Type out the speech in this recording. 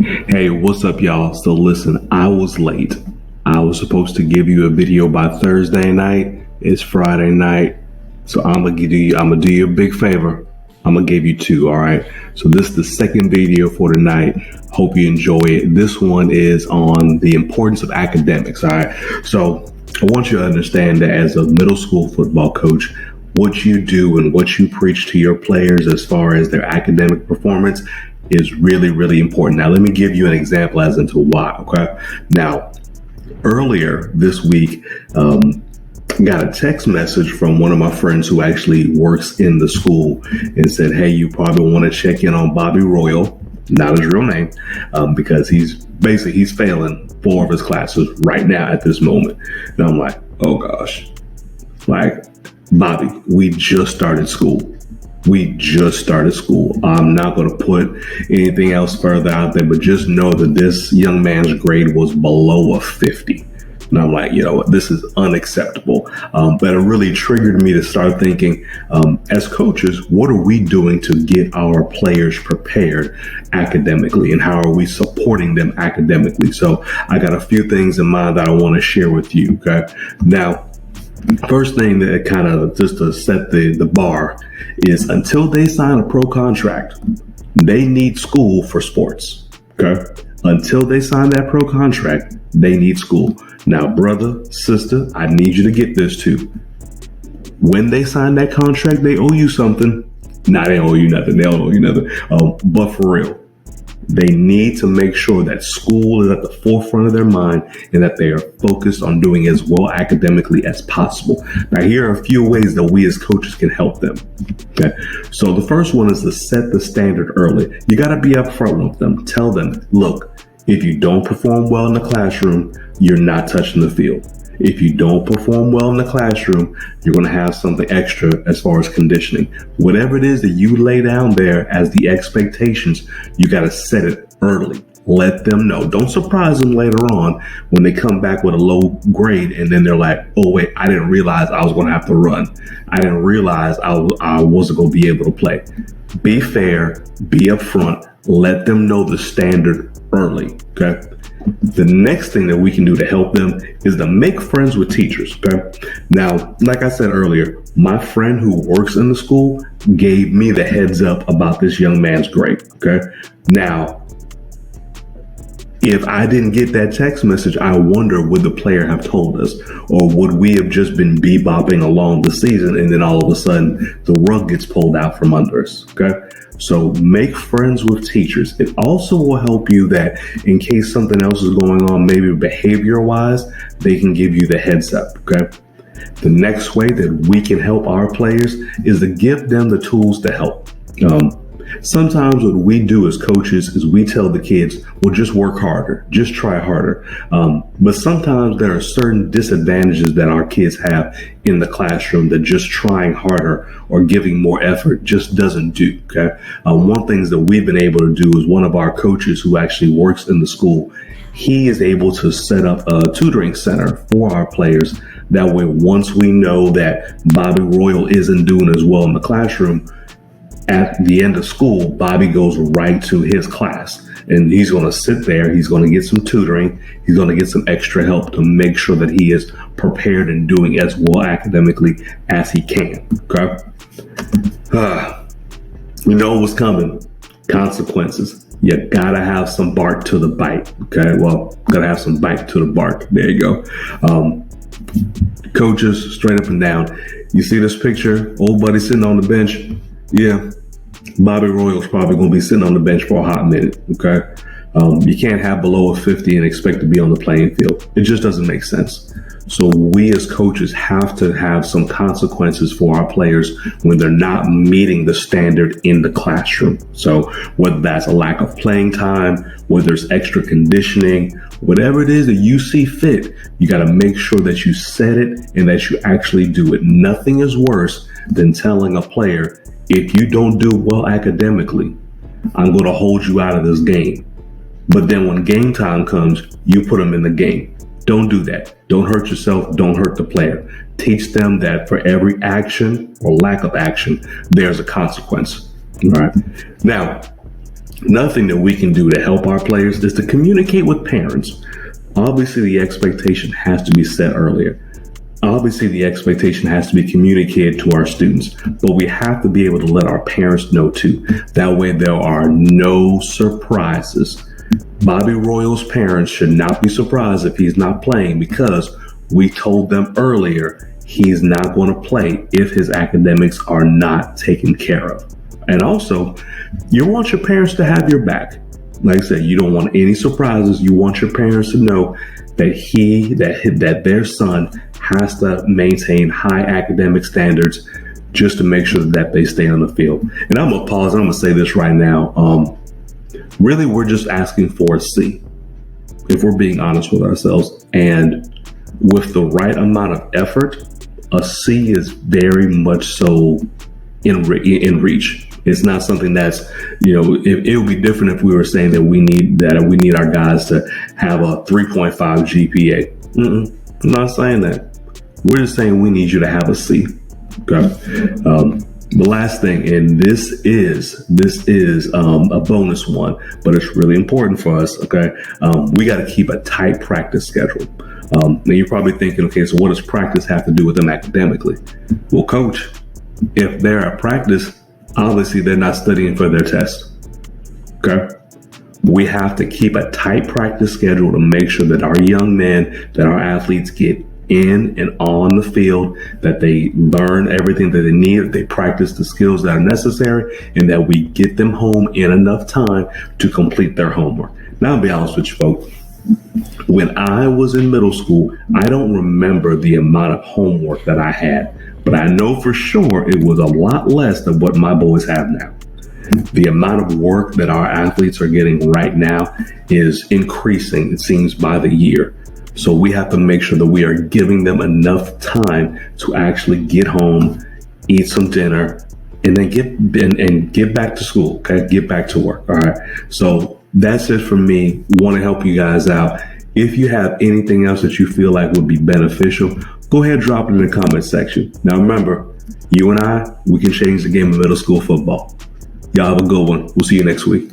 Hey, what's up, y'all? So listen, I was late. I was supposed to give you a video by Thursday night. It's Friday night. So I'm gonna do you a big favor. I'm gonna give you two, all right? So this is the second video for tonight. Hope you enjoy it. This one is on the importance of academics, all right? So I want you to understand that as a middle school football coach, what you do and what you preach to your players as far as their academic performance is really, really important. Now, let me give you an example as into why, okay? Now, earlier this week, got a text message from one of my friends who actually works in the school and said, hey, you probably want to check in on Bobby Royal, not his real name, because he's failing 4 of his classes right now at this moment. And I'm like, oh gosh, like, Bobby, we just started school. I'm not going to put anything else further out there, but just know that this young man's grade was below a 50. And I'm like, you know what, this is unacceptable. But it really triggered me to start thinking, as coaches, what are we doing to get our players prepared academically, and how are we supporting them academically? So I got a few things in mind that I want to share with you. Okay. Now, first thing that kind of just to set the bar is until they sign a pro contract, they need school for sports. Okay. Until they sign that pro contract, they need school. Now, brother, sister, I need you to get this too. When they sign that contract, they owe you something. Nah, they owe you nothing. They don't owe you nothing. But for real, they need to make sure that school is at the forefront of their mind and that they are focused on doing as well academically as possible. Now, here are a few ways that we as coaches can help them. Okay. So the first one is to set the standard early. You got to be upfront with them. Tell them, look, if you don't perform well in the classroom, you're not touching the field. If you don't perform well in the classroom, you're going to have something extra as far as conditioning. Whatever it is that you lay down there as the expectations, you got to set it early. Let them know. Don't surprise them later on when they come back with a low grade and then they're like, oh, wait, I didn't realize I was going to have to run. I didn't realize I wasn't going to be able to play. Be fair, be upfront, let them know the standard early. Okay. The next thing that we can do to help them is to make friends with teachers. Okay. Now, like I said earlier, my friend who works in the school gave me the heads up about this young man's grade. Okay. Now, if I didn't get that text message, I wonder, would the player have told us, or would we have just been bebopping along the season and then all of a sudden the rug gets pulled out from under us? Okay. So make friends with teachers. It also will help you that in case something else is going on, maybe behavior wise, they can give you the heads up. Okay. The next way that we can help our players is to give them the tools to help. Sometimes what we do as coaches is we tell the kids, well, just work harder, just try harder. But sometimes there are certain disadvantages that our kids have in the classroom that just trying harder or giving more effort just doesn't do. Okay. One thing that we've been able to do is one of our coaches who actually works in the school, he is able to set up a tutoring center for our players. That way, once we know that Bobby Royal isn't doing as well in the classroom, at the end of school, Bobby goes right to his class and he's going to sit there. He's going to get some tutoring. He's going to get some extra help to make sure that he is prepared and doing as well academically as he can. Okay. You know what's coming. Consequences. You gotta have some bark to the bite. Okay. Well, gotta have some bite to the bark. There you go. Coaches, straight up and down. You see this picture? Old buddy sitting on the bench. Yeah, Bobby Royal's probably going to be sitting on the bench for a hot minute. Okay. You can't have below a 50 and expect to be on the playing field. It just doesn't make sense. So we as coaches have to have some consequences for our players when they're not meeting the standard in the classroom. So whether that's a lack of playing time, whether it's extra conditioning, whatever it is that you see fit, you got to make sure that you set it and that you actually do it. Nothing is worse than telling a player, if you don't do well academically, I'm going to hold you out of this game. But then when game time comes, you put them in the game. Don't do that. Don't hurt yourself. Don't hurt the player. Teach them that for every action or lack of action, there's a consequence. All right. Now, Another thing that we can do to help our players is to communicate with parents. Obviously, the expectation has to be set earlier. Obviously, the expectation has to be communicated to our students, but we have to be able to let our parents know too. That way, there are no surprises. Bobby Royal's parents should not be surprised if he's not playing because we told them earlier he's not going to play if his academics are not taken care of. And also, you want your parents to have your back. Like I said, you don't want any surprises. You want your parents to know that their son has to maintain high academic standards just to make sure that they stay on the field. And I'm gonna pause. I'm gonna say this right now. Really, we're just asking for a C, if we're being honest with ourselves. And with the right amount of effort, a C is very much so in reach. It's not something that's, it would be different if we were saying that we need our guys to have a 3.5 GPA. I'm not saying that. We're just saying we need you to have a C. Okay. The last thing, and this is a bonus one, but it's really important for us. Okay. We got to keep a tight practice schedule. Now you're probably thinking, okay, so what does practice have to do with them academically? Well, coach, if they're at practice, obviously they're not studying for their test. Okay. We have to keep a tight practice schedule to make sure that our young men, that our athletes get in and on the field, that they learn everything that they need, they practice the skills that are necessary, and that we get them home in enough time to complete their homework. Now, I'll be honest with you, folks. When I was in middle school, I don't remember the amount of homework that I had, but I know for sure it was a lot less than what my boys have now. The amount of work that our athletes are getting right now is increasing, it seems, by the year. So we have to make sure that we are giving them enough time to actually get home, eat some dinner, and then get back to school. Okay, get back to work. All right. So that's it for me. Want to help you guys out. If you have anything else that you feel like would be beneficial, go ahead and drop it in the comment section. Now remember, you and I, we can change the game of middle school football. Y'all have a good one. We'll see you next week.